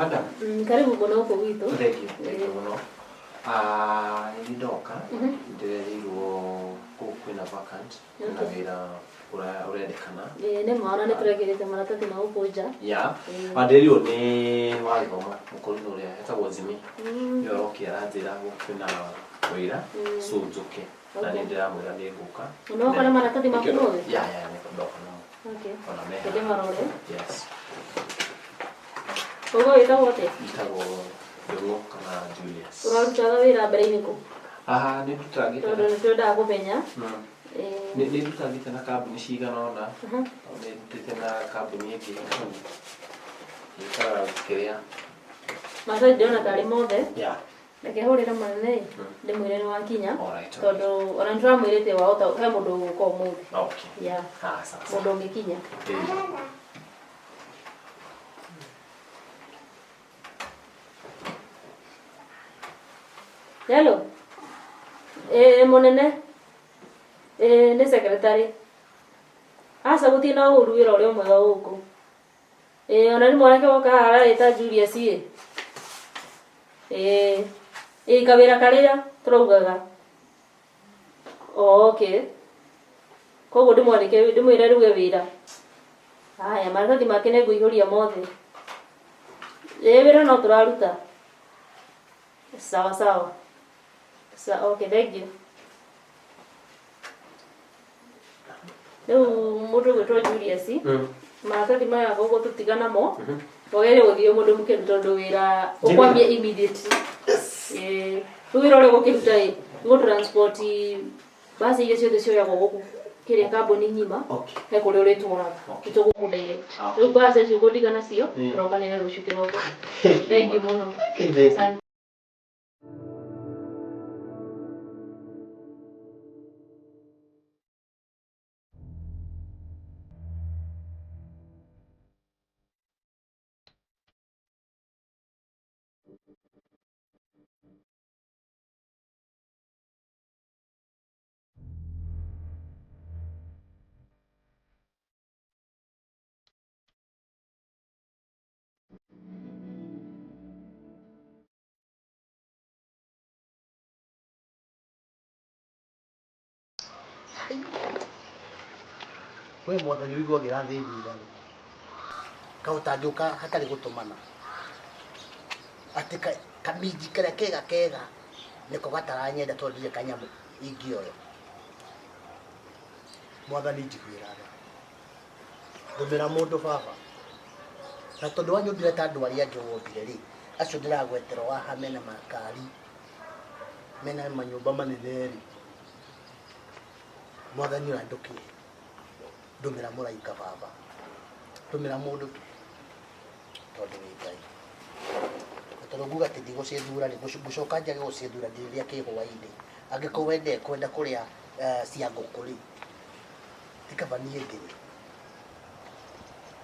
Madam. Karibu bwana huko wito. Thank you muno. Nilidoka ndirirwo kwina vacant na wira urendekana. Ne maana ne turegerete maratathi ma upoja. Ya. Ndirirwo ni wathoma mukorino uria etagwo Zimi. Yoroki aranjira kwina wira so njuke. Na ndiramwira ni nguka. Unaoka na maratathi ma kunowe? Ya ni kudoka no. Okay. Ona meha. Kede marore? Yes. Kogo itago ate? Itago Dongo kana Julius. Uraruta wira mbere-ini ku? Ni tutagite. Tondu nitwenda kumenya. Ni tutagite na kambuni cigana ona. Ni tutagite na kambuni ingi. Ikara kiria. Masa ndiona tari mothe. Yeah. Reke hurira manene ndimwire ni wakinya. Alright. Tondu ona ndramwirite wa he mundu guka umuthi. Okay. Yeah. Sasa. Mundu ngikinya. Hello. Munene. Ni secretary. Asa gutina uru wira uri umwe wa uku. Ona ni mwanake woka hara eta Julius ye. Kawira karia turaugaga. Okay. Koguo ndimwire ruge wira. Haya maratathi make ne nguihuria mothe. Wira no turaruta. Sawa sawa. Okay, thank you. Leo mundu gwitwo Julius. Maratathi maya gogo tutigana mo. Wagere guthio mundu mukiru tondu wira ukwambia immediately. Wira ule gukiruta go transport basi ile ciothe cioyagwo guku kiria kambuni ngima. He kuri uri twaraga. Itugukundeire. Riu basi cio gutigana cio. Rokanire rucio kirogo. Thank you muno. We mwathani wigwo girathini kautangiuka hatari gutumana ati kamiji karia kega niko gataranyenda tondu kanyamu ingioyo mwathani njiguira ndumira mundu baba na tondu wanyumbire ta andu aria angi wombire ri acio ndiragwetera waha mena makari mena manyumba manene ri mwathani urandukire ndumira muraika baba ndumira mundu tu tondu wi Ngai tondu nguga ati ndigũcithura ri gucoka njage gucithura ndiriria kihwa-ini angikorwo wende kwenda kuria cia nguku ri tikaba nie ngiri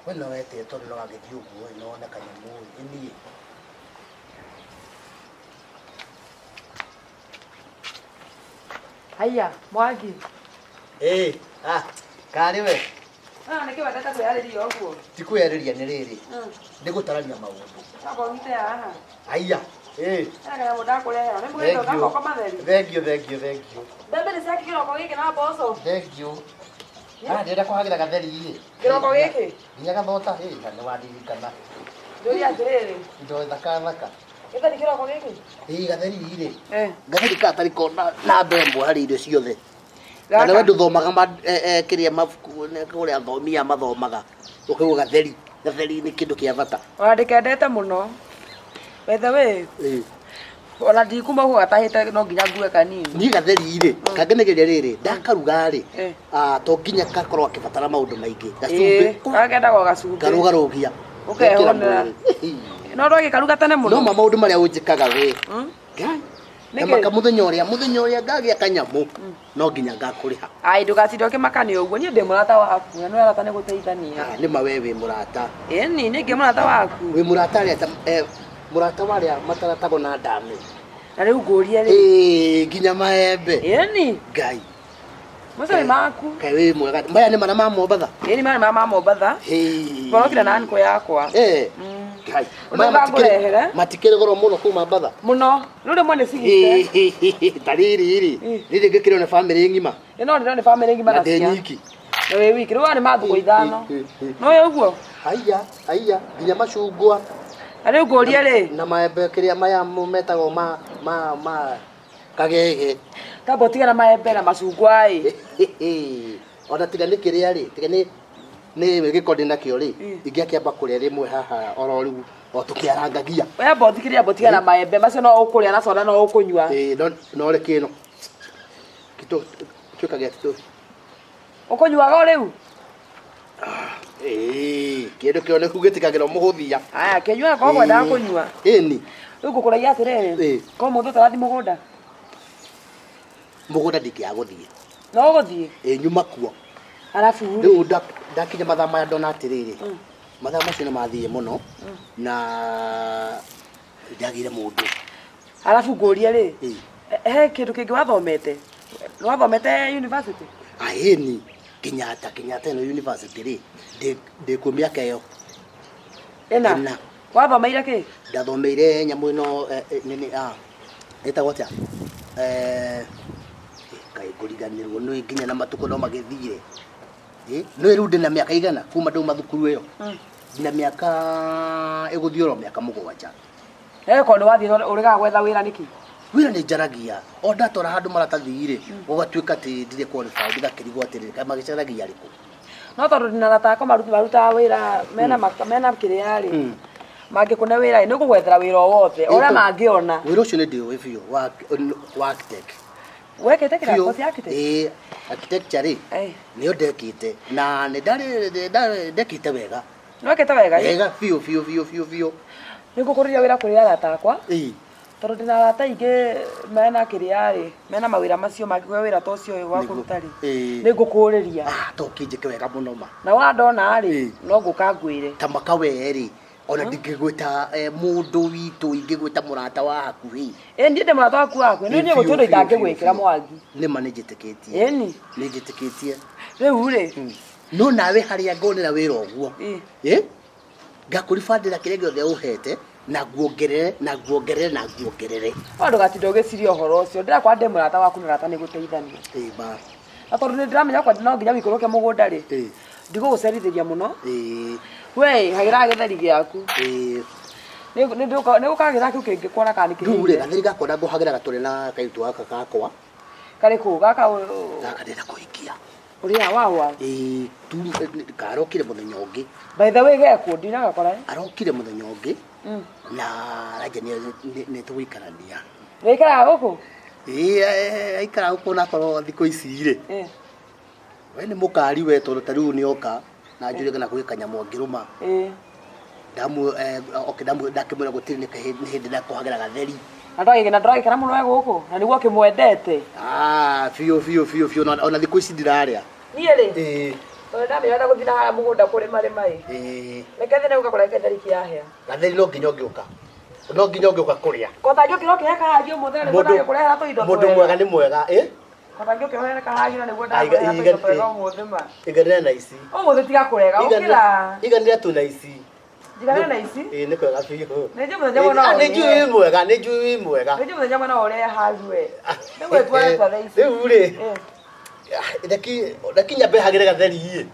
we no wete tondu no agithii uguo no ona kanyamu ini Haya, Mwangi. Kari we. Niki wataka kwiyariria uguo. Ti kwiyariria ni riri. Ndigutarania maundu. Sako ngite haha. Haya. Kana muda kureha. Ni mwendo ngako kwa matheri. Thank you. Bembe ni saki kiroko giki na boco. Thank you. Ndenda kuhagira gatheri ii. Kiroko giki. Nginya gathota ni wadirikana. Nduri atiriri. Ndo thaka. Ita ni kiroko giki. Gatheri ii. Gatheri ka tari kona na mbembo hari irio ciothe. Na we nduthomaga kiria mabuku kuria athomia mathomaga ukiuga gatheri ni kindu kia bata wandikendete muno wethe we ona ndikuma gugatahite no nginya ngue kanini ni gatheri ri kangenegeria riri ndakaruga ri to nginya gakorwo akibatara maundu maingi gacumbi kagenda go gacumbi garugarugia ukehonera no roge karuga tene muno no mama undu maria unjikaga we ngai Emaka muthenya uria ngagia kanyamu no nginya ngakuriha. Ai ndugacinde ukimakania uguo ni ndi murata waku na no arata ni guteithania. Ni mawe wi murata. Ni ngi murata waku. Wi murata ria murata waria mataratago na ndame. Na riu nguria ri. Nginya maembe. Ni. Ngai. Musa maku. Kai wi mwega. Maya ni mana ma Mombatha. Ni mana ma Mombatha. Borokira na nko yakwa. Ngai. Matikere goro muno kuma Mombatha. Muno. Nure mwane sigite. Tariri riri ngikire ne family ngima. No ni family ngima na cia. Nyiki. No we wiki ruwa ni mathuko ithano. No we uguo. Aiya nginya macungwa. Ari nguria ri. Na maembe kiria maya metago ma kagege. Tabo tiga na maembe na macungwa ai. Ona tiga ni kiria ri, tiga ni gikodi nakio ri. Ingiakiamba kuria rimwe haha oro riu o tukiarangagia. We boti kiria botiga na maembe macio no ukuria na soda no ukunywa. No re kino. Kito twikagia kito. Ukunywaga riu. Kindu kio ni kugitikagira muguthia. Aya kenywa ko kwenda kunywa. Ni. Riu ngukuragia atiriri. Ko mundu tarathi mugunda. Mugunda ndikiaguthie. No guthie. Nyuma kuo. Alafu riu ndakinya mathaa maya ndona atiriri. Mathaa macio ni mathie muno na ndagire mundu. Alafu nguria ri. Kindu kingi wathomete. No wathomete university? Ni Kenyatta no university ri. Ndi miaka iyo. Ena. Wathomeire ki? Ndathomeire nyamu ino nini etagwo atia kai kuriganirwo no nginya na matuko no magithire no riu ndina miaka igana kuma ndauma thukuru iyo ndina miaka iguthioro miaka 7 ko ni wathi uriga gwetha wira niki wira ni njaragia o ndatora handu maratathire ugatwika ti ndire qualify ndikakirigwo atiriri kai magicaragia ariku no tondu ndina ratako maruta wira mena kiriari mangikune wira ni kugwethera wira wothe ora mangiona wira ucio ni ndio biu wa architect wekete kira kosi architect architecture ri ni ndekite na ni ndekite wega wekete wega biu ni ngukuriria wira kuri arata akwa tondu ndina arata ingi mena kiriari mena mawira macio mangikwe wira ta ucio wa kuruta ri ni ngukuriria tokinjike wega muno ma na wandona ri no nguka ngwire ta makawe ri ona ndingigwita mundu witu ingigwita murata wa hakuhi ndie ndi murata waku waku ni gutundu itangigwikira mwangi ni manijitikitie ni jitikitie riu ri no nawe haria ngonera wira oguo ngakuribandira kiria giothe uhete na guongerere andu gatindo giciria uhoro ucio ndirakwa ndi murata waku na rata ni guteithania ba na tondu ni ndiramenya kwa no nginya wikuruke mugunda ri ndigugucerithiria muno we hagira githeri giaku ni gukagira kiu kingi kwona kana kingi ndure gatheri gakona nguhagira gaturi na kaitu aka gakwa kari ku gaka ndina kuikia uria wawa tu karokire muthenya ungi by the way gekwo ndina gakora arokire muthenya ungi na raje ni tuikarania wikara guku aikara guku na koro thiko ici ri we ni mukari we tondu tariu ni oka na njure kana gwikanya mwangiruma damu damu ndakimwira gutiri ni hindi na kuhagira gatheri ndagikira muno guku na niguo kimwendete fiu ona thiko ici ndiraria nie ri ndamenya na guthina haya mugunda kuri marima rekethe ne ugakora getheri kiahia gatheri no nginya ngiuka kuria kotha ngio kiheka hagio mutheri ndona kurehera tu indo mundu mwega ni mwega kotha ngio kiheka hagio na niguo ndamenya tu indo twega muthima iganira na ici muthi tiga kurega ukira iganira tu na ici jigana na ici ni kwega fiu neje muthenya mwana ni njui mwega neje muthenya mwana ore hagwe ndigwe twale twale ici riu ri Daki nyabe hagire gatheri hii.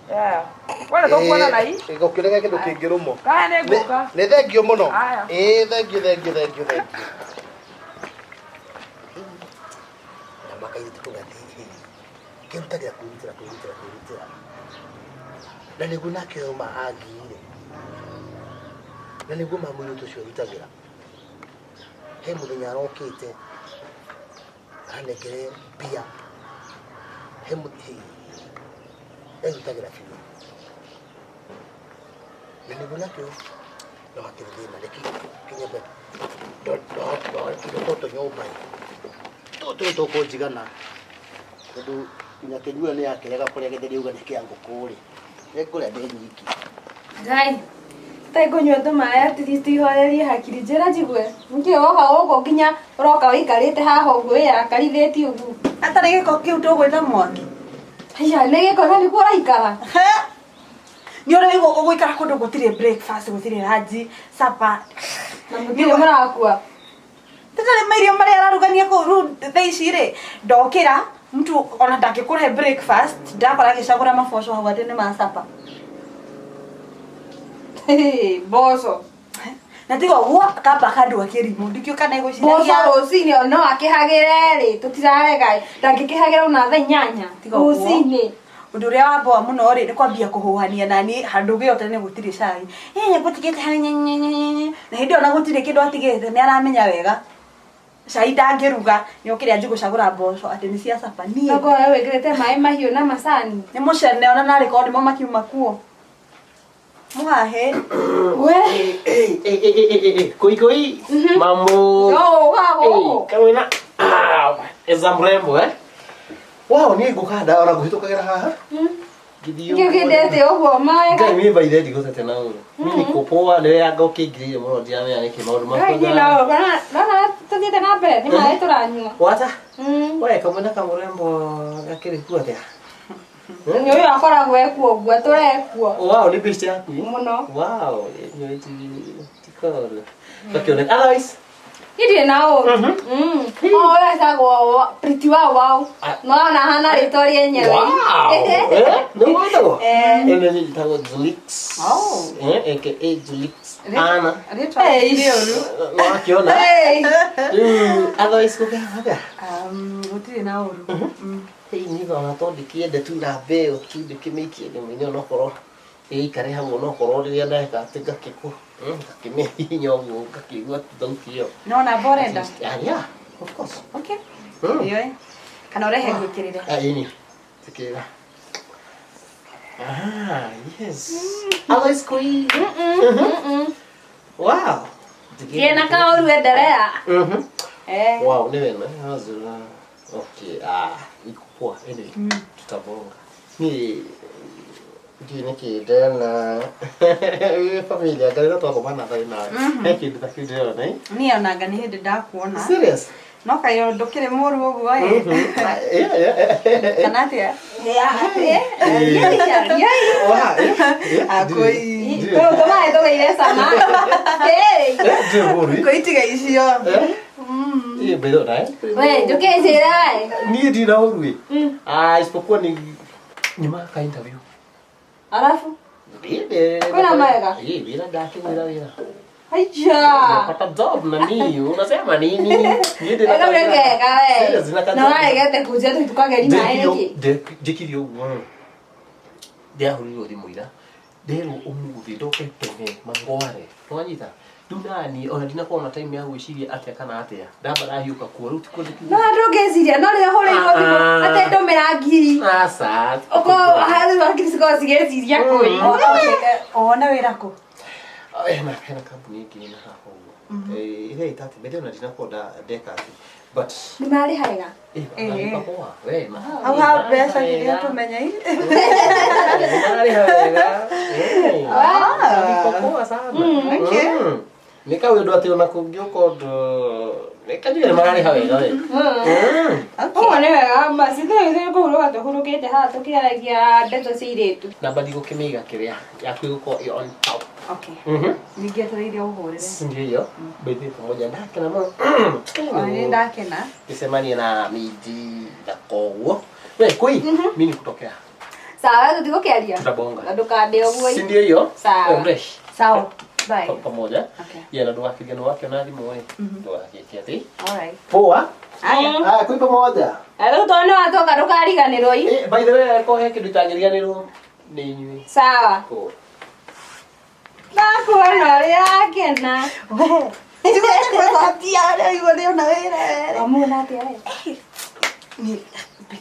Wala to kuona nai. Ngokirega kindu kingirumo. Ka ne nguka. Ne thengio muno. Thengio. Na makaire tukugati. Kemtagira kuitira. Na niguo nake uma agire. Na niguo mamunyu tucio rutagira. He muthenya arokite. Anegere bia. Rutagira fiu. Na niguo nake no hatirithina reki kinyembe do nyumba to ko jigana tondu nyakejua ni akirega kuria githeri uga nikiangu kuri ekure ndi nyiki Ngai tai kunywa tumaĩ atiristi ihorerie hakiri njĩra njigue nĩkĩ woka gũkũ nginya ũroka wĩikarĩte haha ũguo wĩrakarithĩtie ũguo atarĩ gĩko kĩu tũgwĩta mwaki haiya nĩ gĩko na nĩkuo ũraikara nĩ ũrĩ ũgũikara kũndũ gũtirĩ breakfast gũtirĩ lunch supper na mũtirĩ mũrakua tũtarĩ mairio marĩa ararugania kũu rĩu thaa ici rĩ ndokĩra mtu ona ndangĩkũre breakfast ndakora agĩcagũra maboco hau atĩ nĩ ma supper mboco na tiga ũguo akamba akandua kĩrimũ ndikĩo kana mboco rũcinĩ no akĩhagĩre rĩ tũtirarega ndangĩkĩhagĩra ona thaa 8 rũcinĩ ũndũ ũrĩa wamboa mũno rĩ nĩ kwambia kũhũhania nani handũ gĩothe nĩ gũtirĩ cai gũtigĩte na hĩndĩ ona gũtirĩ kĩndũ atigĩte nĩ aramenya wega cai ndangĩruga nĩ okĩrĩa njigũcagũra mboco atĩ nĩ cia caba niĩ no wewe wĩkĩrĩte maĩ mahiũ na macani nĩ mũcene ona narĩ korwo nĩmo makiuma kuo mũhahe Koi mambo kamina eza mrembo wow ni gukada ona guhitukagera haha kĩu kĩndete ũguo maĩ ngai mimi by the gutete na uru mimi kopoa nĩ yanga ukingirire muno ndiamenya niki maundu makwa na tuthiĩte na mbere nĩ maĩ tũranyua wata we kamwena kamurembo gakiri kuo atia nĩ ũyũ akoragwo ekuo ũguo tũrekuo wow ni best yaku mũno wow nĩ tikoro bakioneka otherwise idirĩ na ũru ũyũ etagwo Pretty Wow no ona hana rĩtwa rĩenyewe nĩ wandagwo ĩno nĩ ĩtagwo Julix aka Julix Ana wakiona otherwise kuga gũtirĩ na ũru niga ona tondũ kĩende tu na mbeo tu ndĩkĩmĩikie thimũ-inĩ onokorwo ĩikare hau onokorwo rĩrĩa ndeka atĩ ngakĩkũ ngakĩmĩhihinya ũguo ngakĩigua thauti ĩyo no namba ũrenda yeah of course okay ĩyo kana ũrehe gwĩkĩrĩre ini tikĩra yes otherwise koi wow kĩna kaũru endelea wow nĩ wena hazura okay iko poa anyway tutabonga ni Gini kida na familia kali tu aku mana tadi na kida tak kida na ni onaga ni hĩndĩ ndakuona serious no kayo ndũkĩrĩ mũru ũguo kana atĩa akoi tũmaĩ tũgeire cama koitiga icio bedo na we njũkĩnjĩra ni ndina ũru isipokuwa ni maka interview alafu kuna maega bila dakimwira wira haiya pata job na nini unasema nini ndio na na waegete kujia tukageri naye dikirio guo dia huriyo thimwira ndero umuthi ndoketene mangware twanyita dunani ona dina kuona time ya gwiciria atia kana atia ndabara hiuka kuo ruti kundiki no ndungeciria no ria huriirwo thimu ate ndomera ngiri asa uko hari wakiri siko sigeciria koi ona wira ku hena kampuni ingine na hapo ile itati bado na dina kuona dekati but ni mari haiga poa we au ha pesa kiria tumenya hii mari haiga poa sana okay nikawindo ati ona kungĩũka ũndũ nĩkajugire mararĩ hawega we ũguo nĩ wega basi thĩĩ kũhurũka tũhurũkĩte haha tũkĩaragia ndeto cia airĩtu namba ndigũkĩmĩiga kĩrĩa yaku ĩgũkorwo on top okay ningĩ twetereire ũhũrĩre ndio hiyo bĩthĩ pamoja ndakena mũno nĩ ndakena gĩcemanie na Midi na koguo we koi mimi nikutokea sawa tũtigũkĩaria tutabonga na ndũkande ũguo si ndio hiyo sawa fresh sawa bye pamoja okay yeye ndo akigano wake na thimũ wewe ndo akiati alright poa aya koi pamoja rĩu tondũ nĩ watoka ndũkariganĩrwo i by the way ko he kĩndũ itangĩriganĩrwo nĩ inyuĩ sawa ndakuona ũrĩa akena Tuweze kuzatia leo hiyo na wewe. amuna atĩa Ni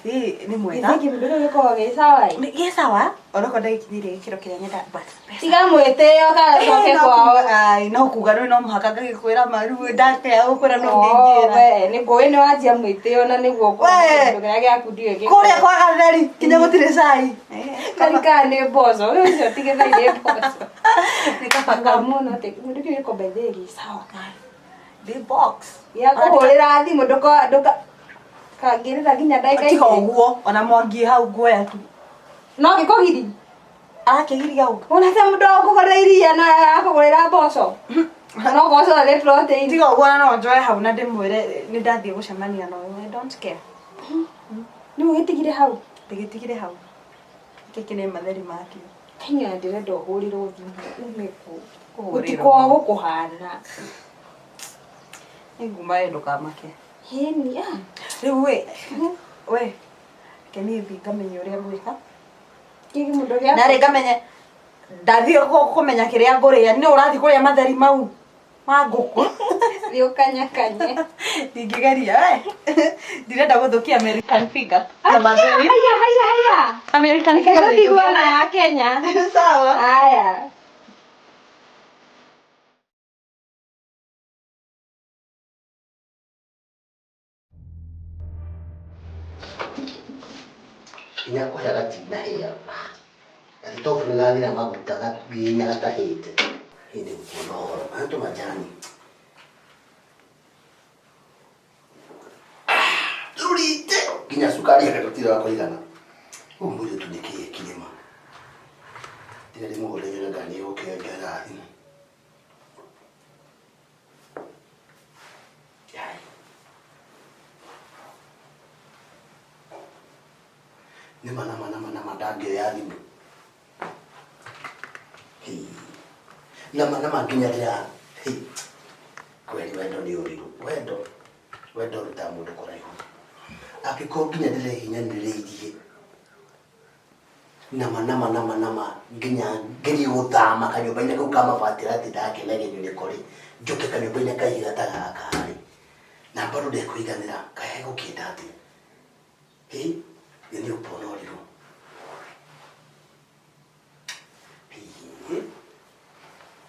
Ni mwega. Githeki mundu rä gä gä sawa Gä sawa. Onako ndagikinyire gikiro kiria nyenda basi. tiga mwĩtĩo kacoke kwao Ai no kuga no muhaka ngagikwira maru ndakea gukwira no ngingira. we nĩ ngũĩ nĩ wanjia mwĩtĩo na nĩguo kĩndũ kĩrĩa gĩaku ndiũĩ gĩkĩ Kuria kwa gatheri kinya gutire cai. karika nĩ mboco ũyũ ũcio tigĩthairĩ mboco nikabanga mũno atĩ mũndũ kĩu gĩkombe thĩgi sawa The box. gĩa kũhũrĩra thimũ ndũka kangĩrĩra nginya ndagĩka Tiga ũguo ona mwangi hau guoya tu. no gĩkũgiri Akĩgiria ũguo. ona ta mũndũ akũgũrĩra iria na akũgũrĩra mboco no mboco nĩ protein Tiga ũguo no njoe hau na ndĩmwĩre nĩ ndathiĩ gũcemania na we. Don't care. nĩ ũgĩtigire hau Ndĩgĩtigire hau. Kĩkĩ nĩ matheri makĩ. Kenya ndĩrenda ũhũrĩrwo thimũ umĩkũ Kũhũrĩrwo. gũtikoo gũkũhana Nguma ndũkamake. heni Rĩu we keni thi ngamenya ũrĩa ngwĩka. kĩgĩ mũndũ gĩa Na rĩ ngamenye ndathiĩ kũmenya kĩrĩa ngũrĩa. Nĩ ũrathiĩ kũrĩa matheri mau ma ngũkũ. thiĩ ũkanyakanye Ndingĩgeria we. Ndirenda gũthũkia American finger. Na matheri. haya American kĩrĩa finger. tigwana ya Kenya Sawa. haya Kinya kũrĩa gatinahĩa. Gatobu nĩ gathira maguta nginya gatahĩte. Hĩndĩ gũkuona ũhoro. Aya tũmajani. Turite. Nginya cukari gũtirĩ wa kũigana. Rĩu mũirĩtu nĩkĩĩ kĩrĩma. Tiga ndĩmũhũre nyonaga nĩ gũkĩongerera thimũ. Nama ndangĩoya thimũ. Nama nginya ndĩra kweli wendo nĩ ũrirũ. Wendo rutaga mũndũ kũraihu. Angĩkorwo nginya ndĩrehinyanĩrĩirie. Nama nginya ngerie gũthama kanyũmba-inĩ kau ka mabati atĩ ndakenegenio nĩ kũrĩ. Njoke kanyũmba-inĩ kahiga ta gaka rĩ. Na bado ndekũiganĩra kahe gũkĩnda atĩa. Nĩ ũpona ũrirũ.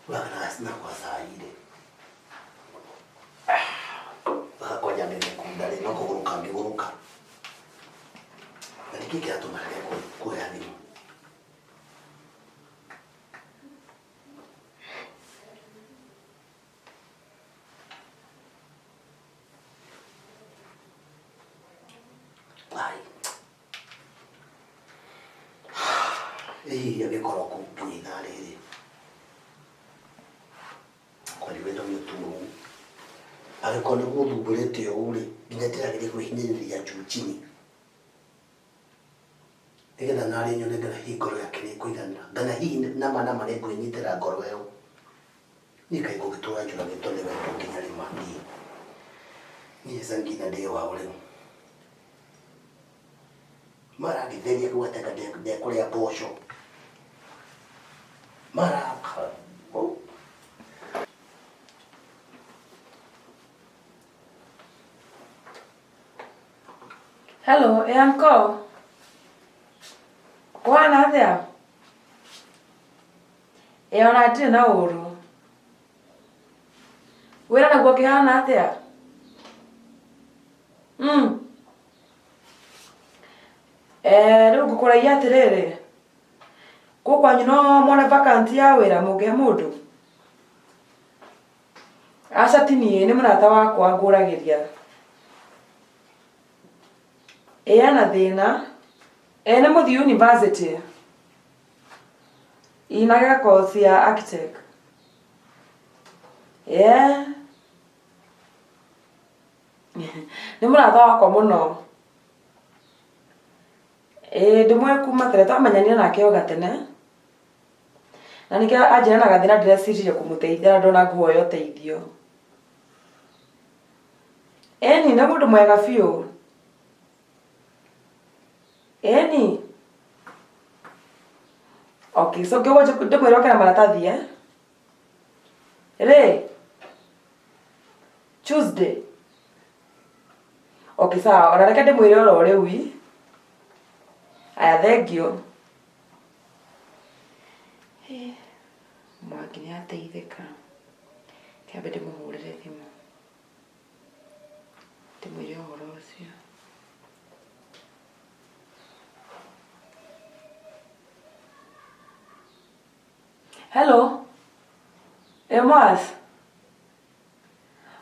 Wagarasina kwa saa ile. Wakakonya nimekunda leo kuguruka ngiguruka. Na niki kia tumarege kuya thimũ. Agĩkorwo kũmbunya ithaa rĩrĩ. Kwani wendo nĩ ũtũmũru. Agĩkorwo nĩ gũthumbũrĩte ũũ rĩ, nginya ndĩragĩrĩ kwĩhinyĩrĩria juu chini. Nĩgetha narĩ nyone ngana hihi ngoro yake nĩ kũiganĩra. Ngana hihi nama nĩ ngwĩnyitĩra ngoro ĩyo. Niĩ kaĩ ngũgĩtũra njũragĩtwo nĩ wendo nginya rĩma niĩ. Niĩ ca nginya ndĩ wao rĩu. Maragĩtheria gwateka ndekũrĩa mboco. Hello, uncle. Kwana athia? Ona ndirĩ na ũru. Wĩra naguo kĩhana athia? Rĩu ngũkũragia atĩrĩrĩ. Kwanyu no mone vacancy ya wĩra mũngĩhe mũndũ? Aca ti niĩ nĩ mũrata wakwa ngũragĩria. Ena thĩna. Nĩ mũthiĩ university. Inagĩa course ya architect. Nĩ mũrata wakwa mũno. Ndĩmwe kuma tene twamenyanire nake o gatene. Na nĩkĩo anjĩra na gathĩna ndĩreciria kũmũteithia ndona nguoya ũteithio. Nĩ mũndũ mwega biũ. Okay, so ndĩmwĩre okĩra maratathi rĩ Tuesday. Okay, sawa, ona reke ndĩmwĩre oro rĩu aya thengio Mwangi nĩ ateithĩka kĩambe ndĩmũhũrĩre thimũ ndĩmwĩre ũhoro ũcio. Hello Emas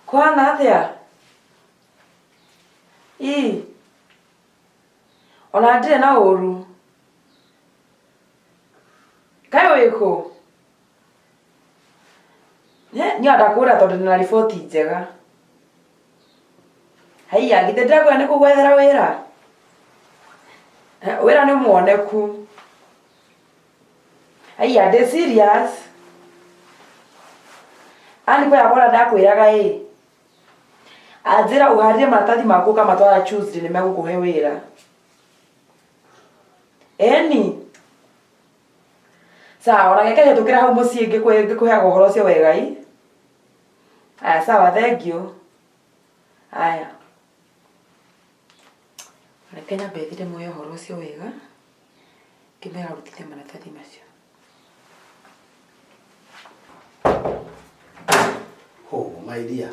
kwana atĩa? Ona ndirĩ na ũru kaĩ wĩ kũ? Nyenda kũra tondũ ndĩna riboti njega. Haiya githĩ ndĩrakwĩra nĩ kũgwethera wĩra? Wĩra nĩ muoneku. Haiya ndĩ serious. Ani kwa yakora ndakwĩraga anjĩra ũharĩrie maratathi maku ũkamatwara Tuesday nĩmegũkũhe wĩra. Eni sawa ona geke tũkĩra hau mũciĩ ngĩkũheaga ũhoro ũcio wega aya sawa thengio aya reke nyambe thire muoye ũhoro ũcio wega ngĩmera rutithie maratathi macio. My dear.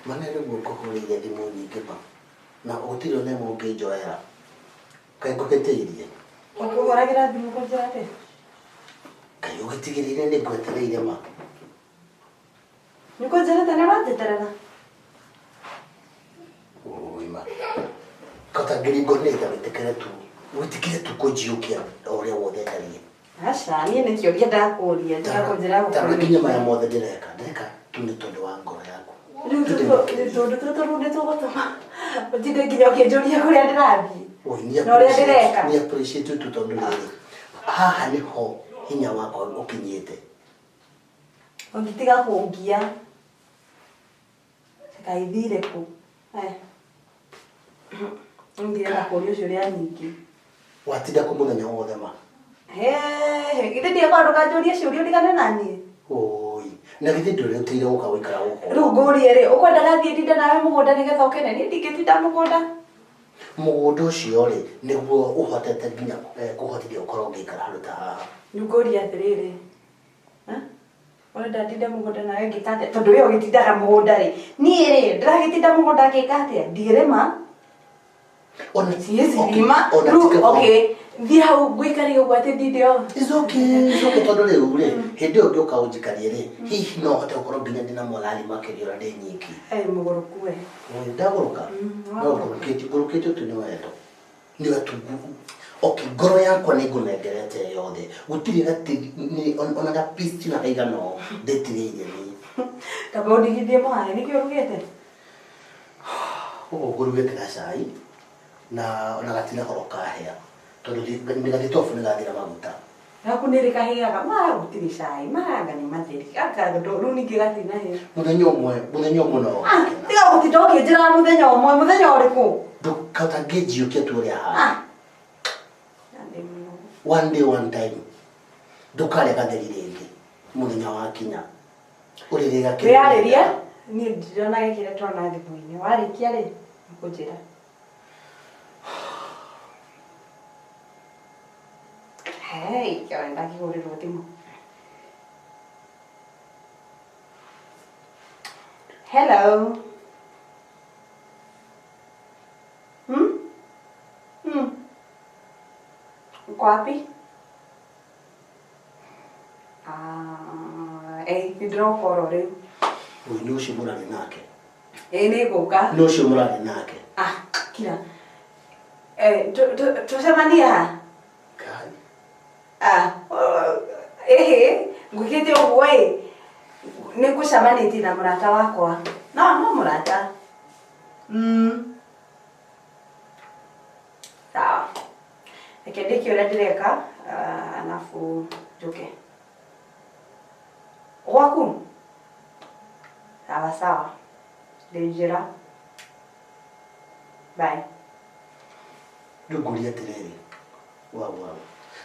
Maneno ngũkũhũrĩire thimũ nyingĩ ma na ũtirĩ ona ĩmwe ũngĩnjoera kaĩ ngũgĩtĩirie ũkũhũragĩra thimũ kũnjĩra atĩa? kaĩ ũgĩtigĩrĩire nĩ ngwetereire ma nĩ kũnjĩra tene ũranjeterera ma katangĩringo nĩ wĩtĩkĩre tu kũnjiũkia ũrĩa wothe ndariĩ. Aca niĩ nĩ kĩũria ndakũria ndakũnjĩra makinya maya mothe ndĩreka tu nĩ tondũ wa ngoro yaku. Rĩu tũtũ nĩ tũgũtũma ũtinde nginya ũkĩnjũria kũrĩa ndĩrathiĩ na ũrĩa ndĩreka. Nĩ appreciate tu tondũ rĩrĩ haha nĩho hinya wakwa ũkinyĩte. Ũngĩtiga kũngia kaĩ thire kũ ngire na kũria ũcio ũrĩa nyingĩ watinda kũ mũthenya wothe ma githĩ ndiakwandũ kanjũria ciũria ũrigane na niĩ na githĩ ndũrĩũtĩire gũka gũikara gũkũ. Rĩu ngũrie rĩ ũkwenda gathiĩ ndinde nawe mũgũnda nĩgetha ũkene niĩ ndingĩtinda mũgũnda. Mũgũnda ũcio rĩ nĩguo ũhotete nginya kũhotithia ũkorwo ũngĩikara handũ ta haha. Rĩu ngũria atĩrĩrĩ ũrenda ndinde mũgũnda nawe ngĩka atĩa tondũ wee ũgĩtindaga mũgũnda rĩ niĩ rĩ ndĩragĩtinda mũgũnda ngĩka atĩa ndirĩma ona siĩcirima. Rĩu thiĩ hau ngũikarie ũguo atĩ ndindĩo. It's okay tondũ rĩu rĩ hĩndĩ ĩyo ũngĩũka ũnjikarie rĩ hihi no hote gũkorwo nginya ndĩna morali makĩria ũrĩa ndĩ nyiki. Mũgũrũku we ndagũrũka no ngũrũkĩte tu nĩ wendo nĩ wetungu. Ngoro yakwa nĩ ngũnengerete yothe gũtirĩ ona gapisti na kaigana ũũ ndĩtigĩire niĩ. Kaba ũndigithie mũhae nĩkĩo ũrugĩte? Ũguo ngũrugĩte gacai na ona gatina horo kahĩa tondũ nĩgathitobu nĩgathira maguta. Gaku nĩrĩ kahĩaga gũtirĩ cai maranga nĩ matheri rĩu ningĩ gatina hĩa. Mũthenya ũmwe no tiga gũtinda ũkĩnjĩra mũthenya ũmwe mũthenya ũrĩkũ? Ndũkahota ngĩnjiũkia tu ũrĩa haha. One day one time ndũkarĩa gatheri rĩngĩ mũthenya wakinya ũrĩrĩga wĩarĩrie niĩ ndirona gĩkĩrĩa tũrona thimũ-inĩ warĩkia rĩ ũkũnjĩra. Kĩo ndakĩhũrĩrwo thimũ. Hello. Uko wapi? Nĩndĩroka oro rĩu. Ũyũ nĩ ũcio mũrarĩ nake? Nĩ ngũka. Nĩ ũcio mũrarĩ nake? Kira tũcemanie haha? Ngwĩkĩte ũguo nĩ ngũcemanĩtie na mũrata wakwa. No mũrata. Sawa. Reke ndĩke ũrĩa ndĩreka alafu njũke. Gwaku? Sawa. Ndĩnjĩra. Bye. Rĩu ngũria atĩrĩrĩ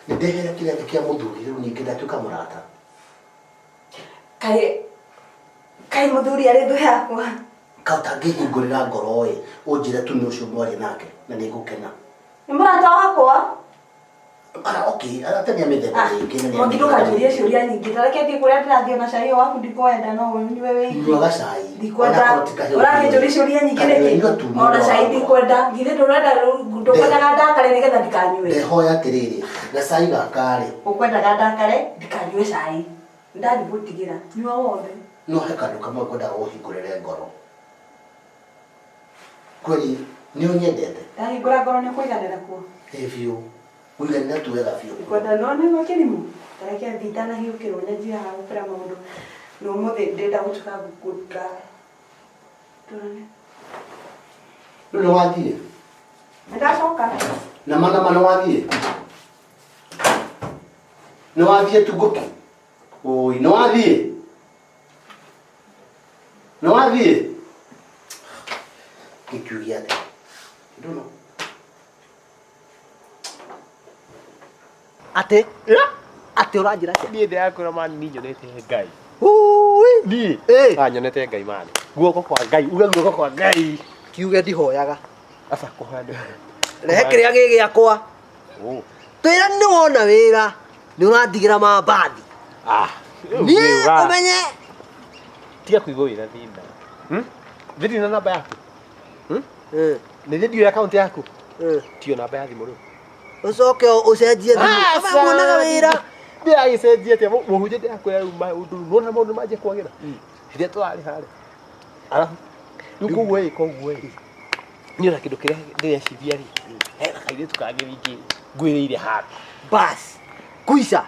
nĩ ndehera kĩrathi kĩa mũthuri rĩu ningĩ ndatuĩka mũrata. Kaĩ mũthuri arĩ thũ yakwa? kauta ngihingurira ngoro ĩ unjire tu ni ucio mwari nake na ni ngukena Ni murata wakwa. Ara okay, ara tani amethemba ringi na ni. Mwangiruka ngiria ciuria nyingi. Tareke thi kuria ndirathio na cai waku ndikwenda no ni wewe iki. Nyuaga cai. Ndikwenda. Urake njuri ciuria nyingi niki. Ona cai ndikwenda. Ngithe ndurenda ndukwendaga ndakare nigetha ndikanyue. Ndehoya atiriri. Na cai gakari. Ukwendaga ndakare ndikanyue cai. Ndari gutigira. Nyua wothe. No he kandu kamwe kwendaga guhingurire ngoro. Kweli ni unyendete. Ndahingura ngoro ni kuiganira kuo. Evio. Uiganira tu wega fio. Ikwenda no ni makirimu. Tareke thita na hiukiro nyajia ha gukira maundu. No muthe ndenda gutuka gukuta. Turane. Ndio wathie. Ndacoka. Na mana wathie. No wathie tuguki. Oi, no wathie. No wathie. Kikiugia te. I don't know. Ate? Yeah. Ate uranjira cia. Niĩ ndĩ yakũra mani ni nyonete Ngai. Ui. Niĩ. Nyonete Ngai mani. Guoko kwa Ngai, uga guoko kwa Ngai. Kiuge ndihoyaga. Asa kũhanda. Rehe kiria gigiakwa. Twira ni wona wira. Ni urandigira mabathi. Ni umenye. Tiga kuigua wĩra thina. Thiri na namba yaku. Nĩ thĩdio account yaku. Tio namba ya thimũ rĩu. Ucoke ucenjie thimũ. Kama muonaga wira. Ndĩ agĩcenjia atĩa mũhunjia ndĩrakwĩra rĩu maũndũ maũndũ manjie kwagĩra. Hĩndĩ tũrarĩ harĩ. Arabu rĩu koguo ĩ koguo ĩ. Niĩ na kĩndũ kĩrĩa ndĩreciria rĩ. Hena kairĩtu kangĩringi ngwĩrĩire handũ. Bas. Kuisha.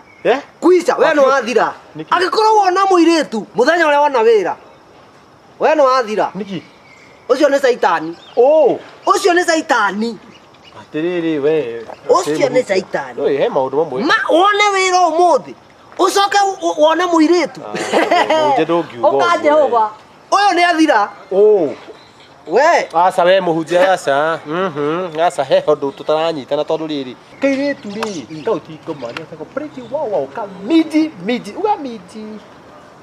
Kuisha, we no wathira. Agikorwo wona muiritu muthenya uria wona wira. We no wathira. Niki. Ucio ni saitani. Ucio ni saitani. Atiriri we. Ucio ni saitani. Oi, he maundu mamwe. Ma wone wira umuthi. Ucoke wone muiritu. Munje ndungiuga. Oka Jehova. Uyu ni athira. We. Asa we muhunjia asa. Asa he hondu tutaranyitana tondu riri. Kairitu ri. Kauti ngomani atako pretty wow kamiji miji.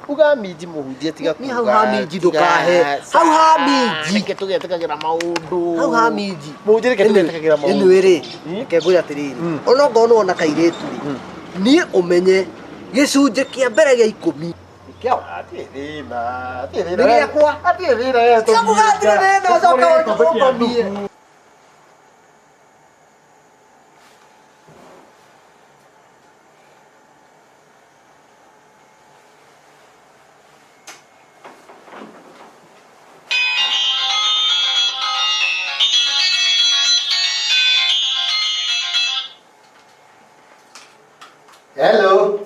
Uga miji muhunjia tiga kuga. Ni hau ha miji ndukahe. Hau ha miji. Ke tugetekagira maundu. Hau ha miji. Muhunjia ke tugetekagira maundu. Inu iri. Ke ngoja atiriri. Ona ngono ona kairitu ri. Ni umenye gicunje kia mbere gia 10. Keo atirina. Nĩ gĩakwa. Atirina. Tiakuga atirina coka ũkomie. Hello.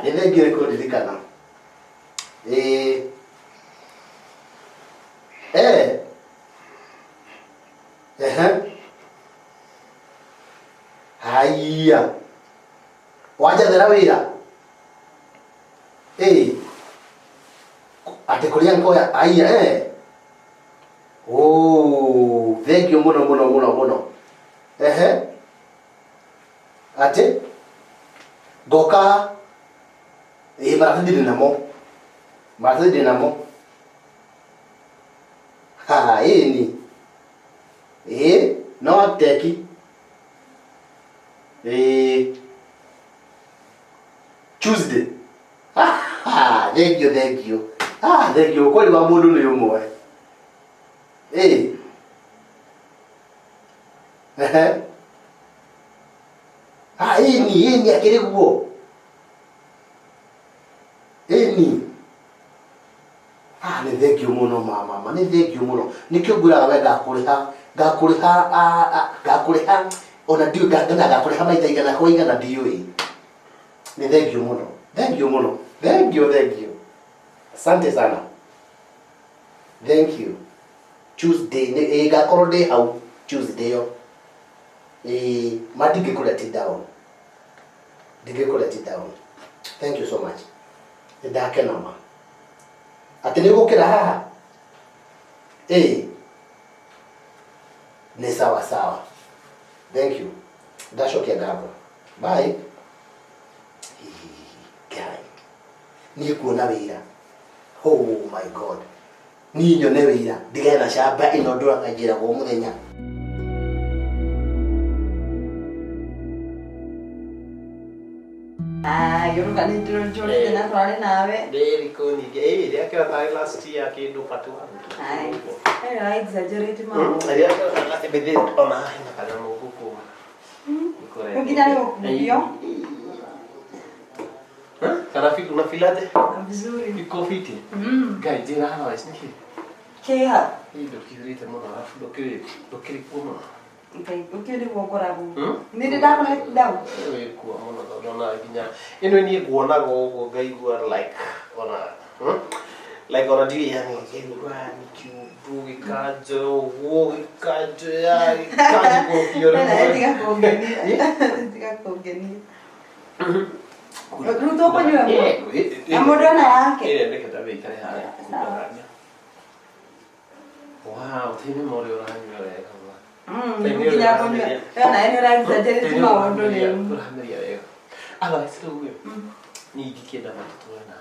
Nĩthengire kũndirikana. Haya. Wajathera wĩra. Ati kũrĩa nkoya. Haya. Thank you mũno. Ati goka marafiki dinamo ni no teki Tuesday thank you kweli wa mundu ni umwe ini akiri guo ni thank you muno mama ni thank you muno nikio ngura we ngakuriha ona ndio ngakuriha maita igana kwa igana ndio ni thank you muno thank you asante sana thank you Tuesday ni gakorwo ndi hau Tuesday yo madige kuleti down thank you so much ndake nama ati ni gukira haha ni sawa thank you ndacokia ngabo bye guy ni kuona wira Oh my god. Ni nyone wira ndigena camba ino nduraga njira go muthenya. Yoruga ni ndiro na twari nawe. Nderi koni ge ria ke ta last year ke ndo patu. Ai. I exaggerate mama. Ria ke bede ona na kana mo kuku. Ngida leo ndio. Kana fiku na filade? Vizuri. Iko fiti. Gai jira hawa isniki. Keha. Hii ndo kirite mwana alafu ndo kiri kuma. Okay, ukiri wokoragu. Ninde ndakona down. Ewe kuwa mwana ndona ginya. Ino ni kuona go gaigua like ona. Like ona divi yani gaigua ni kiubu ikajo wo ikajo ya ikajo ko kiore. Ndiga kongenia. Ndiga kongenia. Ruto kwa nyua mo. Amodona yake. Ile ndeke tabe ikare haya. Wow, tiene morio ranyo le kama. Ngida kwa nyua. Na eno la exaggerate maondo ni. Urahamia leo. Ala sio huyo. Ni ikienda watoto na.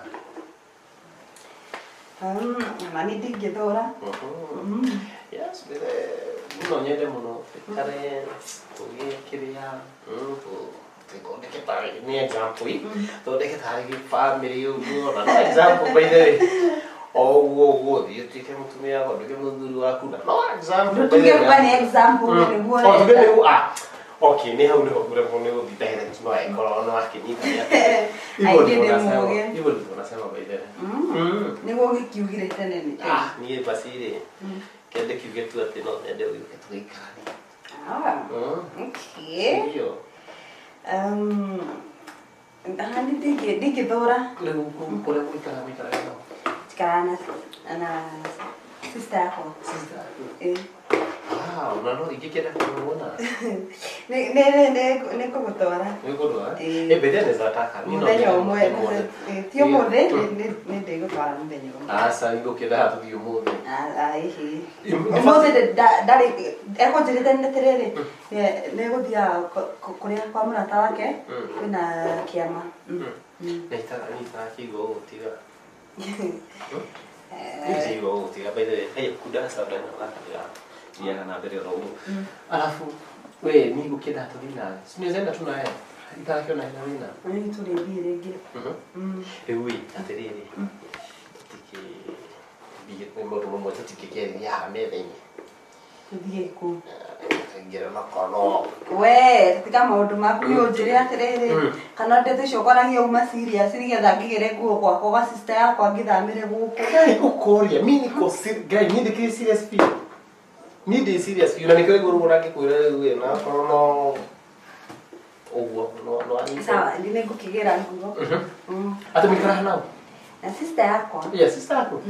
Mani digethora. Yes, bele. Muno nyende muno. Kare kuye kiria. Ko deke tari ni example. To deke tari family yo na example by the way. Oh, you take him to me or give him the Akuna. No example. To give one example, okay, ni how no go be direct no I call no akini. I did him again. You will gonna say by there. Ni go kiugire tene ni. Ni pasire. Kende kiuge tu ati no ende we get we kani. Okay. Yo. Hani digethora. Kule kule kuikara mikara no. Kana ana sister yako. Sister. Unaona ikienda kuona. Ne kugutora. Niko ndo. Bede neza taka. Muthenya umwe. Tio muthe ne ndigutwara muthenya umwe. Asa niko kida hatu dio muthe. Aihi. Muthe ndari eko njirite neterere. Ne guthia kuria kwa murata wake kwina kiama. Nita kigo tiga. Kigo tiga bede hey kuda sabda na la. Dia kana bere ro. Alafu we ni gukida hatu dina. Sinezenda tunaye. Itaki ona ina wina. Ni tuli bire. Ewi aterere. Tiki biye kwa moto moto tiki keri ya metheni. Tuthie ku. Ngira na kono. We tika maundu maku ni unjire atiriri kana ndete cokoragia uma serious nigetha ngigere nguo gwakwa ga sister yakwa ngithamire guku Ukoria mimi niko guy ni ndike serious feel. Ni ndi serious feel na niko iguru rake kwira we na kono. Oguo no ani. sawa ndine ngukigera nguo Ata mikara nao. na sister yakwa Yes, sister yako.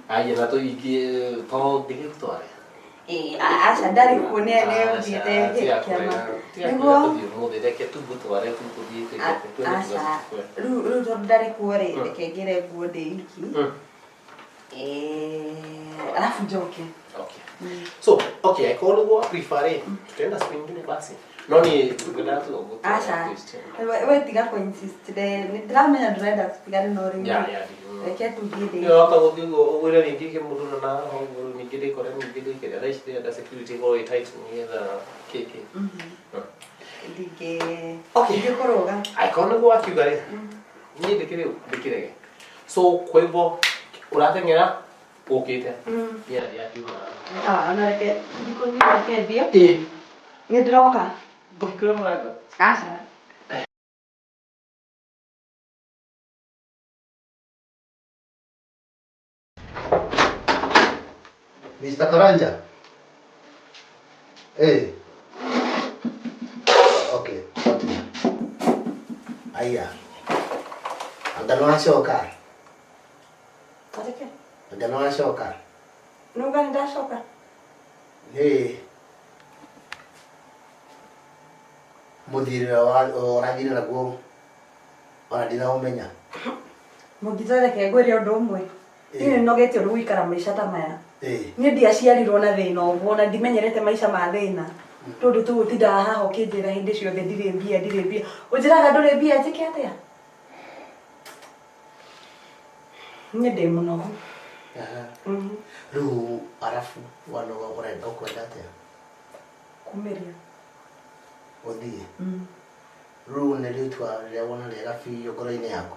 Aya na to iki to ndike kutware. Acha ndari kuonea leo ndiete kiama. Niguo. Acha. Ru ndo ndari kuore ndekegere nguo ndiki. Alafu njoke. Okay. So, okay, I call go prefer tutaenda siku nyingine basi. No ni tukenda tu. Acha. Wewe tiga kwa insist de ndramenya ndrenda kupigana no ringi. Yeah. Eke tugide. Yo hata ukigo wewe ni ndike mtu na ngo ni ngide kore ni ngide kile raisi da security go tight ni da keke. Ndike. Okay. Ndike koroga. I call go akigare. Ni ndikire. So kwebo uratengera okete. Yeah, kiuga. Ana ke ndiko ni ke dia. Ni droga. Bukira mwana. Acha. Mr. Karanja. Okay. Aya. Andano ashoka. Kateke. Andano ashoka. Nuga ndashoka. Muthire wa oragire na guo. Ona dina umenya. Mugitore ke gwere undu umwe. Ni nogetio ruikara maisha ta maya. Ni ndiaciarirwo na thina uguo na ndimenyerete maisha ma thina. Tondu tu gutinda haha ukinjira hindi ciothe ndire mbia. Unjiraga ndure mbia njike atia? Ni ndä må nogu. Rä u arabu wanoga å kwenda atä Kumä ria. å thiä rä u nä rä twa rä a wona rä ega biå ngoro-inä yaku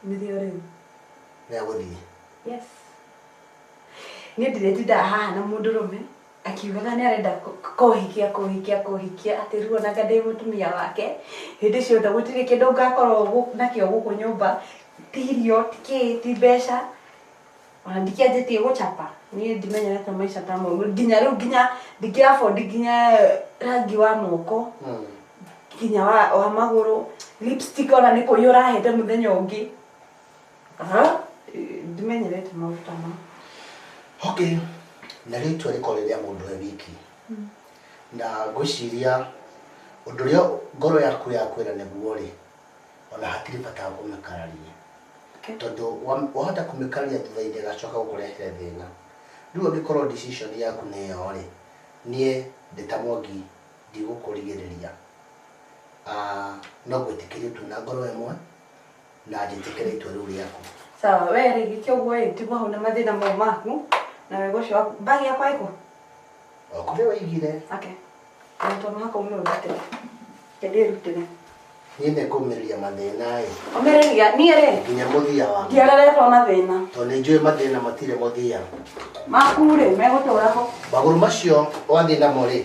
Nä rä o rä u. rä a gå thiä Yes. Nä ndä retinda haha na må ndå rå me akiugaga nä arenda kåhikia atä ruo naga ndä må tumia wake hä ndä ciothe gå tirä kä ndå ngakorwo nakä o gå kå nyå mba ti irio ti mbeca ona ndikianjä tie gå capa niä ndimenyerete maica ta mau nginya rä u nginya ndingä abondi nginya rangi wa moko nginya wa magå rå lipstick ona nä kå yå rahete må thenya å ngä ndimenyerete maå ta ma okay na rä itua rä korwo rä rä a må ndå e wiki na ngwä ciria å ndå rä a ngoro yaku yakwä ra näguo rä ona hatirä bata wa kå mä kararia tondå wahota kå mä kararia thutha-inä gacoka gå kå rehere thä na rä u angä korwo decision yaku nä yo rä niä ndä ta Mwangi ndigå kå rigä rä ria no gwä tä kä ria tu na ngoro ĩmwe na njä tä kä ra itua rä u rä aku sawa we rä gä kä å guo ä tigwo hau na mathä na mau maku na wega å cio waku mbagi yakwa ä kå okå rä waigire tondå haka å mä å ndatä kä ndä rutä re niä nä ngå mä rä ria mathä na å mä rä ria niä rä nginya må thia wa ndiareretwo na thä na tondå nä njå ä mathä na matirä må thia maku rä megå tå ra ho magå rå macio wathiä namo rä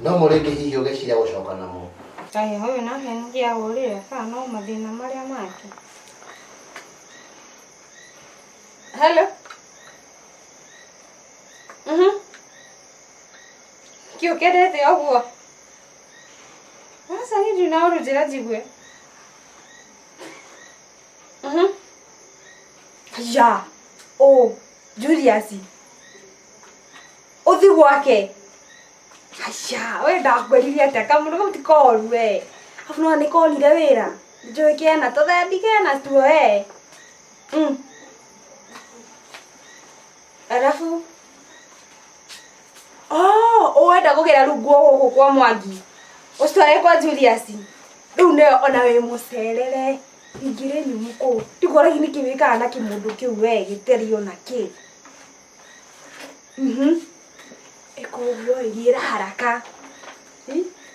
no må rä ngä hihi å gä ciria gå coka namo Kaĩ hoyo na heni ngia hũrĩre kana no mathĩna marĩa mangĩ. Hello. Kĩo kendete ũguo. Sasa hivi na ũrũjĩra njigwe. Ya. Oh, Julius. Uthi gwake. Aya, we ndakwĩrire atĩa kamũndũ kau ti koru we. Afu no nĩ korire wĩra. Njũĩ kena tũthendi kena tuoe. Alafu wenda gũgĩra rungu gũkũ kwa Mwangi. Ũcitware kwa Julius. Rĩu nĩyo ona wĩ mũcerere. Ingĩrĩ nyumu kũu. Ndikũragi nĩ kĩwĩkaga na kĩmũndũ kĩu we gĩterio na kĩ. Ĩkũguo ĩgĩra haraka.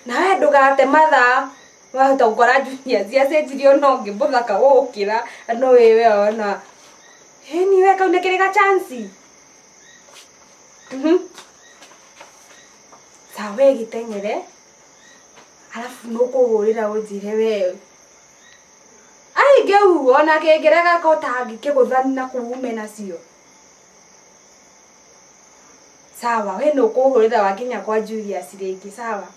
Na we ndũgate mathaa. Wahota gũkora Julius acenjirie ona ũngĩ mũthaka gũgũkĩra. No wĩwe ona. Niwe kau nĩ kĩrĩ ga chance. Sawa we gĩteng'ere. Alafu nũkũhũrĩra ũnjĩre wewe. Ai ngĩu ona kĩngĩrega kota ngĩkĩgũthani na kuume nacio. Sawa we nũkũhũrĩra wakinya kwa Julius rĩngĩ sawa.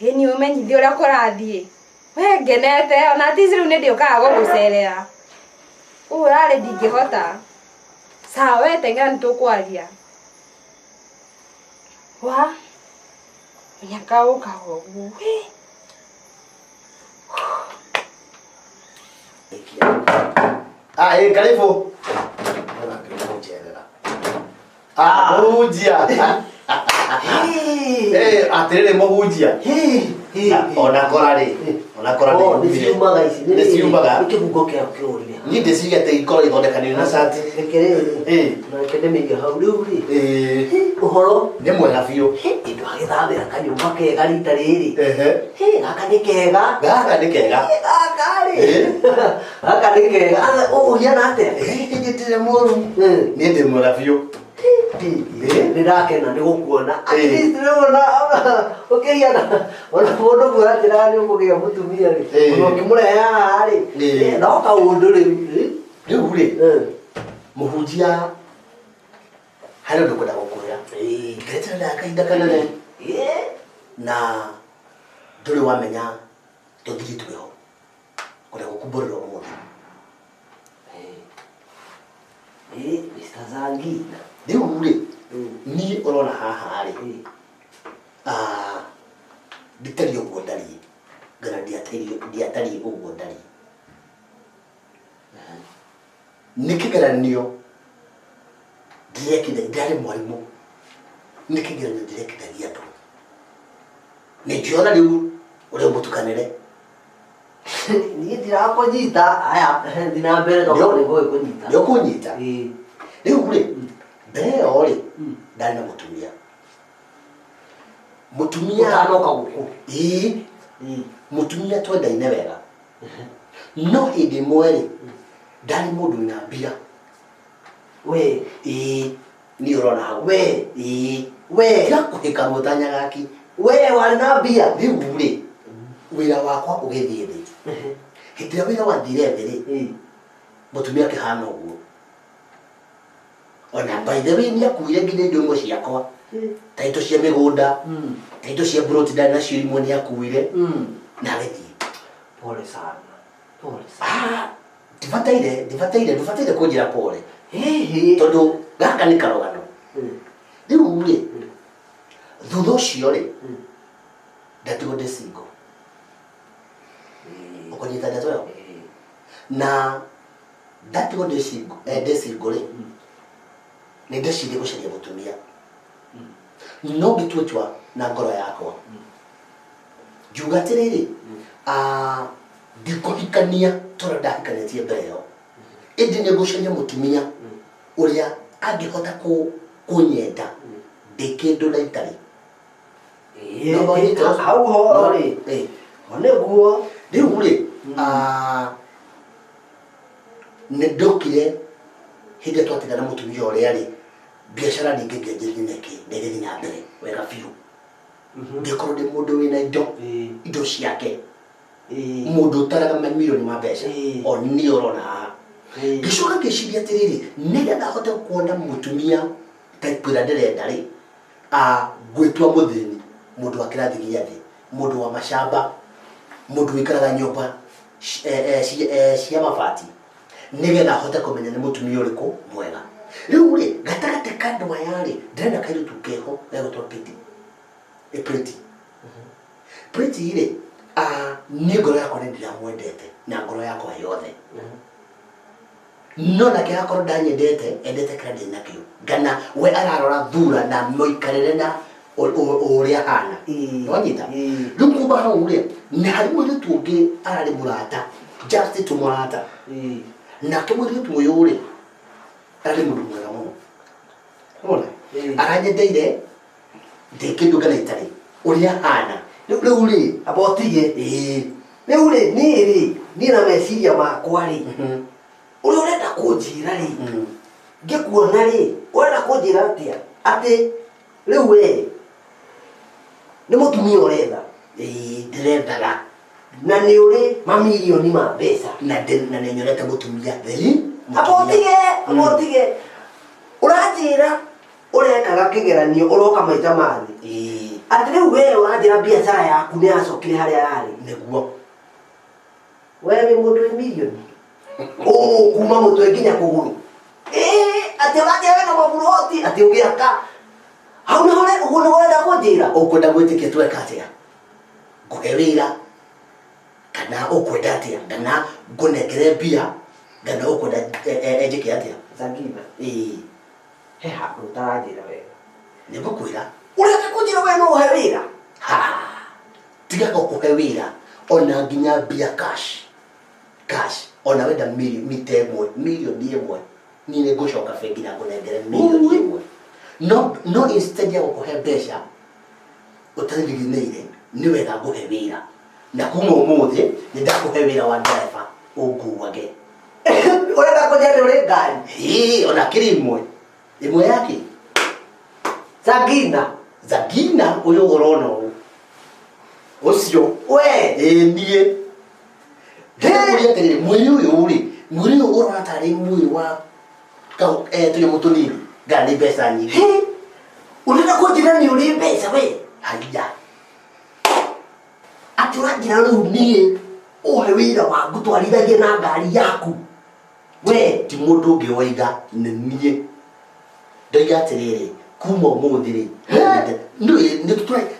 Ni ũmenyithie ũrĩa kũrathiĩ. We ngenete ona tici rĩu nĩndĩũkaga gũgũcerera. Ũguo rarĩ ndingĩhota. Sawa we teng'era nĩtũkwaria. Wa nyaka ũkaga ũguo. Karibu. Mũhunjia. Atĩrĩrĩ mũhunjia. Ona kora rĩ. Nĩ ciumaga. Niĩ ndĩciria atĩ ikorwo ithondekanĩrio na cati. Ũhoro nĩ mwega biũ. Indo agĩthambĩra kanyũmba kega rita rĩrĩ. Gaka nĩ kega. Gaka nĩ kega. Gaka nĩ kega. Ũhiana atĩa? Nĩndĩrĩ mũru. Niĩ ndĩ mwega biũ. Nĩndakena nĩ gũkuona. At least rĩu ũkĩhiana ona mũndũ ũguo aratĩraga nĩ ũkũgĩa mũtumia rĩ. Ona ũkĩmũrehe haha rĩ. No kaũndũ rĩu. Rĩu rĩ. Mũhunjia harĩ ũndũ ngwenda gũkwĩra. Ngereterera kahinda kanene. Na ndũrĩ wamenya tũthiĩ twĩho. Kũrĩa gũkumbũrĩra ũmũthĩ. Mr. Zangi. Rĩu rĩ. Niĩ ũrona haha rĩ. Nditariĩ ũguo ndariĩ. Ngana ndiatariĩ ũguo ndariĩ. Nĩ kĩgeranio ndĩrekithagia ndarĩ mwarimũ. Nĩ kĩgeranio ndĩrekithagia andũ. Nĩ ngĩona rĩu ũrĩa mũtukanĩre. Ni ndirakonyita aya ndina mbere to ko ngo kunyita. Ndio kunyita. Rĩu rĩ mbere ori ndari na mutumia. Mutumia anoka guku. Mutumia twendaine wega. No hindi mweri ndari mundu na mbia. We ni urona hau. We Kira kuhika mutanya gaki. we wari na mbia. Rĩu rĩ wĩra wakwa ũgĩthiĩ thĩ. Hĩndĩ ĩrĩa wĩra wathire thĩ rĩ mutumia kĩhana ũguo. Ona by the way ni akuire nginya indo imwe ciakwa. Ta indo cia mĩgũnda, ta indo cia broti ndari nacio imwe ni akuire na agĩthiĩ. Pole sana. Pole sana. Ndibataire kũnjĩra pole. Tondũ gaka nĩ karogano. Rĩu rĩ thutha ũcio rĩ ndatigwo ndĩ single. Ũkũnyita ndeto ĩyo? Na ndatigwo ndĩ single rĩ nĩ ndeciria gũcaria mũtumia. No ngĩtua itua na ngoro yakwa ngiuga atĩrĩrĩ ndikũhikania tondũ ndahikanĩtie mbere ĩyo, ĩndĩ nĩ ngũcaria mũtumia ũrĩa angĩhota kũnyenda ndĩ kĩndũ na itarĩ. Hau ho rĩ nĩguo rĩu rĩ nĩ ndokire hĩndĩ twatigana mũtumia ũrĩa rĩ biacara ningĩ ngĩanjĩrĩria nĩgĩthiĩ na mbere wega biũ. Ngĩkorwo ndĩ mũndũ wĩna indo ciake, mũndũ ũtaraga mamirioni ma mbeca o nĩ ũrona haha. Ngĩcoka ngĩciria atĩrĩrĩ nĩgetha hote kuona mũtumia type ĩrĩa ndĩrenda rĩ ngwĩtua mũthĩni, mũndũ wa kĩrathi gĩa thĩ, mũndũ wa macamba, mũndũ wĩikaraga nyũmba cia mabati, nĩgetha hote kũmenya nĩ mũtumia ũrĩkũ mwega. Rĩu rĩ gatagatĩ ka andũ aya rĩ ndĩrenda kairĩtu keho gegũtwo Pretty. Pretty rĩ nĩ ngoro yakwa nĩ ndiramwendete na ngoro yakwa yothe. No nake akorwo ndanyendete endete kĩrĩa ndĩ nakĩo, ngana we ararora thura na mũikarĩre na ũrĩa hana. Nĩwanyita? Rĩu kuma hau rĩ nĩ harĩ mũirĩtu ũngĩ ararĩ mũrata, just tũmũrata. Nake mũirĩtu ũyũ rĩ ararĩ mũndũ mwega mũno. Ona aranyendeire ndĩ kĩndũ ngana itarĩ ũrĩa hana. rĩu rĩ abotige rĩu rĩ niĩ na meciria makwa rĩ ũrĩa ũrenda kũnjĩra rĩ ngĩkuona rĩ ũrenda kũnjĩra atĩa atĩ rĩu we nĩ mũtumia ũretha? Ndĩrethaga na nĩ ũrĩ mamirioni ma mbeca na nĩ nyonete mũtumia theri. abotige ũranjĩra ũrekaga kĩgeranio ũroka maita mathĩ atĩ rĩu we ũranjĩra biacara yaku nĩ yacokire harĩa yarĩ. Nĩguo we wĩ mũndũ wĩ mirioni kuma mũtwe nginya kũgũrũ atĩ ũranjĩra wĩna maburoti atĩ ũgĩaka hau nĩho ũguo nĩguo ũrenda kũnjĩra? ũkwenda gwĩtĩkia tweka atĩa? Ngũhe wĩra kana ũkwenda atĩa? Kana ngũnengere mbia kana ũkwenda njĩke atĩa? Zangina he handũ ũtaranjĩra wega. Nĩngũkwĩra ũrenda kũnjĩra we no ũhe wĩra? tigaga kũhe wĩra ona nginya mbia cash ona wenda mita ĩmwe mirioni ĩmwe niĩ nĩ ngũcoka bengi na ngũnengere mirioni ĩmwe. No instead ya gũkũhe mbeca ũtarigithĩire nĩ wega ngũhe wĩra na kuma ũmũthĩ nĩ ndakũhe wĩra wa ndereba ũnguage. Ũrenda kũnjĩra nĩ ũrĩ ngari? Ona kĩrĩ ĩmwe yake Zangina ũyũ ũrona ũũ ũcio we niĩ ndĩrakũria atĩrĩrĩ mwĩrĩ ũyũ rĩ mwĩrĩ ũyũ ũrona tarĩ mwĩrĩ wa tũnyamũ tũnini ngana nĩ mbeca nyingĩ. Ũrenda kũnjĩra nĩ ũrĩ mbeca we? Haya atĩ ũranjĩra rĩu niĩ ũhe wĩra wa ngũtwarithagie na ngari yaku? We ti mũndũ ũngĩ waiga nĩ niĩ. Ndoiga atĩrĩrĩ kuma ũmũthĩ rĩ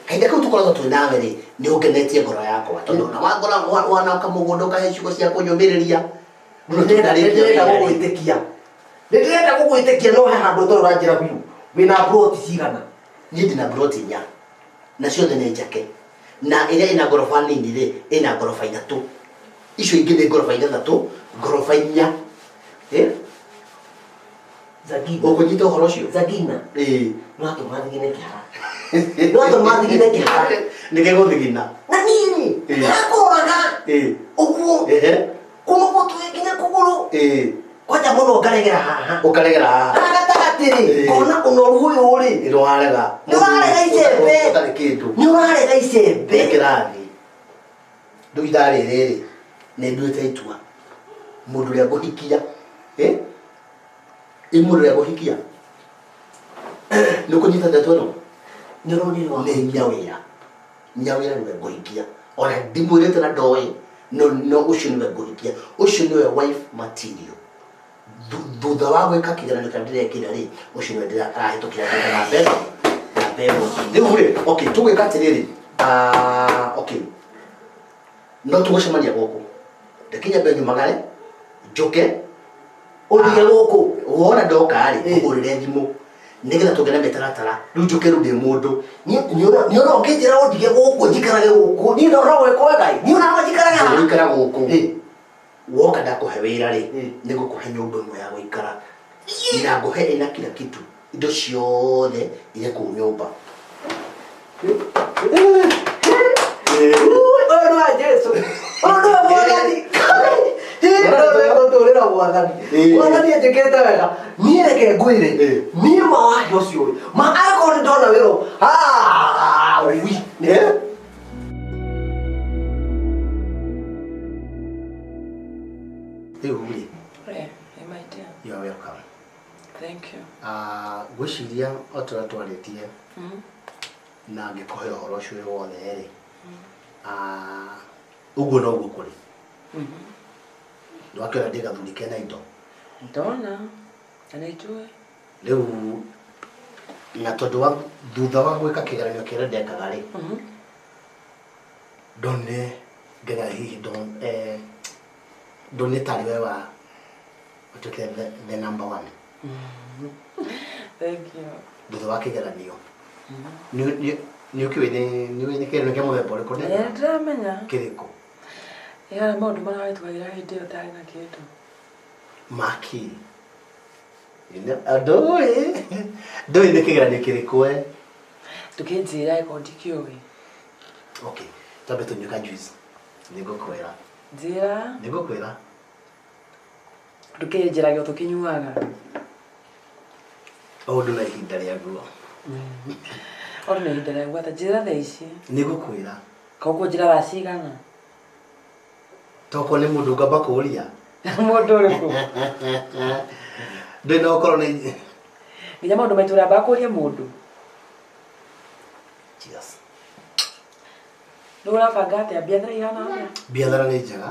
kahinda kau tũkoragwo twĩ nawe rĩ nĩ ũngenetie ngoro yakwa tondũ ona wanaka mũgũnda ũkahe ciugo cia kũnyũmĩrĩria. Nĩndĩrenda gũgwĩtĩkia no he handũ ũtarĩ ũranjĩra biũ wĩna broti cigana? Niĩ ndĩna broti 4 na ciothe nĩ njake na ĩrĩa ĩna ngoroba nini rĩ ĩna ngoroba 3 icio ingĩ nĩ ngoroba ithathatũ ngoroba 4 Zagina ũkũnyita ũhoro ũcio Zagina no atũmathigine kĩhara no atũmathigine kĩhara nĩgegũthigina na nini nakũraga ũguo kuma mũtwe nginya kũgũrũ kwanja mũno ngaregera haha ũkaregera haha gatagatĩ kona ũnoru ũyũ rĩ nĩwarega icembe ũtarĩ kĩndũ nĩũrarega icembe kĩrathi rĩu ithaa rĩrĩ nĩnduĩte itua mũndũ ũrĩa ngũhikia mũndũ ũrĩa ngũhikia nĩũkũnyita ndeto ĩno nĩũronirwo nĩ nyawĩra nĩwe ngũhikia ona ndimwĩrĩte na ndoĩ no ũcio nĩwe ngũhikia ũcio nĩwe wife material thutha wa gwĩka kĩgeranio kĩrĩa ndĩrekĩra rĩ ũcio nĩwe ndĩrahĩtũkĩra na mbeca rĩu rĩ okay tũgwĩka atĩrĩrĩ okay no tũgũcemania gũkũ reke nyambe nyumagare njoke ũthiĩ gũkũ wona ndoka rĩ ũgũrĩre thimũ nĩgetha tũgere mĩtaratara rĩu njoke rĩu ndĩ mũndũ nĩona ũkĩnjĩra ũndige gũkũ njikarage gũkũ niĩ ndona gwĩkwo ngai niĩ ona njikarage haha gũikara gũkũ woka ndakũhe wĩra rĩ nĩngũkũhe nyũmba ĩmwe ya gũikara na ngũhe ĩna kila kitu indo ciothe irĩ kũu nyũmba Jesu ona mwathani gũtũrĩra mwathani njĩkĩte wega niĩ reke ngwĩre niĩ mawahe ũcio angĩkorwo nĩ ndona wĩra You are welcome. Thank you. Gwĩciria o tũrĩa twarĩtie na ngĩkũhe ũhoro ũcio wothe rĩ ũguo noguo kũrĩ nĩwakĩona ndĩ gathuri kena indo ndona kana itue rĩu na tondũ wa thutha wa gwĩka kĩgeranio kĩrĩa ndekaga rĩ ndone nginya hihi ndone tarĩ we wa ũtuĩke the number 1. Thank you. Thutha wa kĩgeranio nĩũkĩũĩ nĩ kĩgeranio kĩa mũthemba ũrĩkũ ndĩramenya kĩrĩkũ maũndũ marahĩtũkagĩra hĩndĩ ĩyo tarĩ na kĩndũ maki ndũĩ nĩ kĩgeranio kĩrĩkũ tũkĩnjĩra ĩko ndikĩũĩ okay tambe tũnyuĩka juice nĩngũkwĩra njĩra tũkĩnjĩragio tũkĩnyuaga ũndũ na ihinda rĩaguo ona na ihinda rĩaguo ta njĩra thaa ici nĩngũkwĩra koguo njĩra thaa cigana toko nĩ mũndũ ngamba kũũria mũndũ ũrĩkũ ndĩ no korwo nĩ nginya maũndũ maitũ ũramba kũũria mũndũ cheers nĩ ũrabanga atĩa biathara ihana atĩa biathara nĩ njega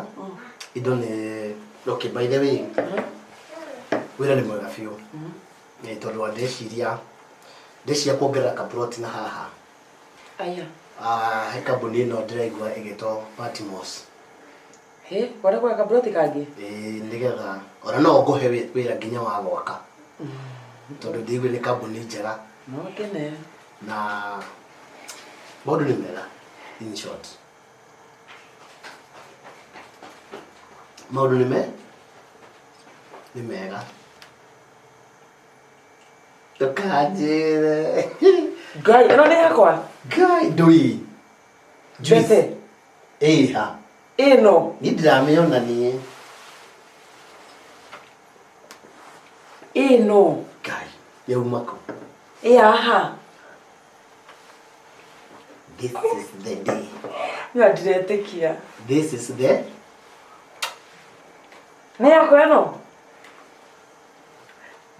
indo nĩ okay by the way wĩra nĩ mwega biũ tondũ wa ndeciria kuongerera kaploti na haha aya he kambuni ĩno ndĩraigua ĩgĩtwo Patmos wenda kũrĩa kaploti kangĩ nĩgetha ona no ngũhe wĩra nginya wa gwaka tondũ ndĩigua nĩ kambuni njega no kene na maũndũ nĩ mega in short maũndũ nĩ mega ndũkanjĩre ngai ĩno nĩ yakwa ngai ndũi mbete ĩno niĩ ndiramĩona niĩ ĩno ngai yauma kũ haha this is the day nĩ ndiretĩkia this is the nĩ yakwa ĩno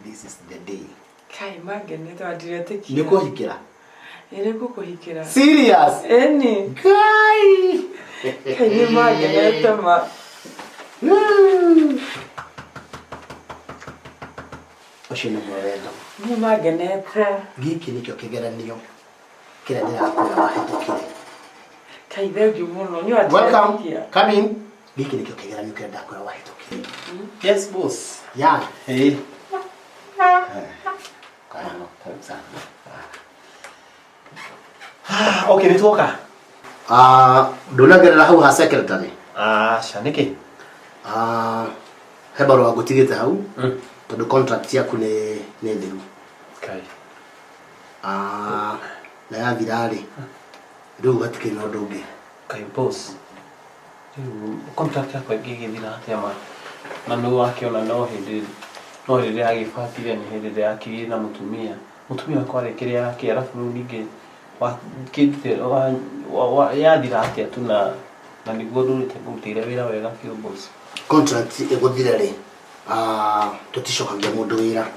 this is the day kai mangenete ndiretĩkia nĩ kũhikĩra nĩ ngũkũhikĩra serious ĩni ngai kai nĩ mangenete ma ũcio nĩ mwendo nĩ mangenete gĩkĩ nĩkĩo kĩgeranio kĩrĩa ndĩrakwĩra wahĩtũkire kai thengiũ mũno nĩ welcome ndiretĩkia come in gĩkĩ nĩkĩo kĩgeranio kĩrĩa ndakwĩra wahĩtũkire Yes, boss. yeah Hey. karibu sana Okay, nituoka. ndũnagerera hau ha secretary Aca niki he barua ngutigite hau tondu contract yaku ni thiru kai na yathira ri riu hatikiri na undu ungi kai boss riu contract yakwa ingigithira atia ma na no wakiona no hindi agibatire ni hindi yakiri na mutumia wakwa arekeria yake alafu ningi yathira atia tu na niguo ndurutire wira wega biũ boss. Contract iguthire ri tuticokagia mundu wira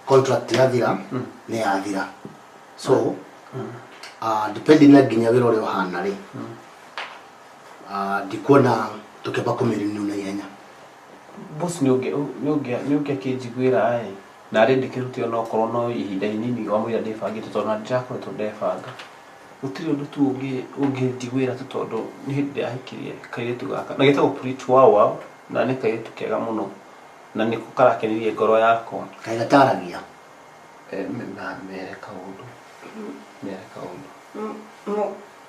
contract yathira ni yathira so depending na nginya wira uria uhana ri ndikuona tukeba kumirenew na ihenya boss ni unge kinjiguira ai na ri ndikirute ona okorwo no ihinda inini wa mwira ndibangite tondu ndirakoretwo ndebanga gutiri undu tu unginjiguira tu tondu ni hindi ahikirie kairitu gaka na gitagwo preach wow na ni kairitu kega muno na niko karakenirie ngoro yakwa kai gataragia mere kaundu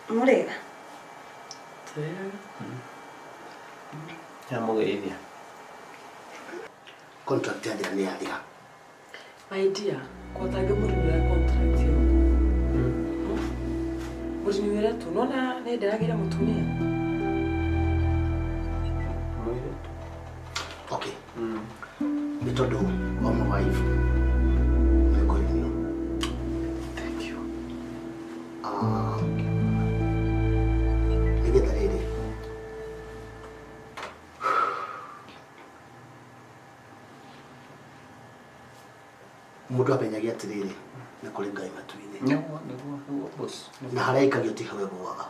murega ya mugeithia contract yathira ni yathira My dear, kwatange murinira contract yo. Murinira tu nona ne ndiragira mutumia. Okay. Ni tondu wa my wife. Thank you. Nigetha riri. Mundu apenyagia atiriri na kuri Ngai matu-ini Niguo boss. na haria ikagio ti hawe gwaga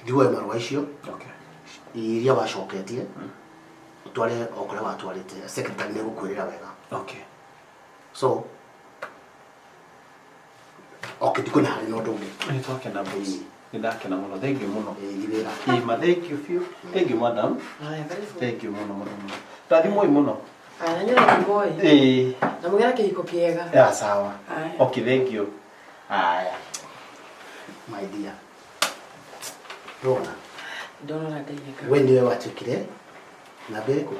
ndiwe marua icio iria wacoketie utware okuria watwarite secretary ni gukwirira wega so ndikuna hari no ndungi ni twakena boss ndakena muno thank you muno wira thank you few thank you madam thank you muno tathimoi muno Ananyora kiboi. Na mugera kihiko kiega. Ya sawa. Okay, thank you. Aya. My dear. Rona. Ndona ndaiga. Wewe ndiwe watukire na beko.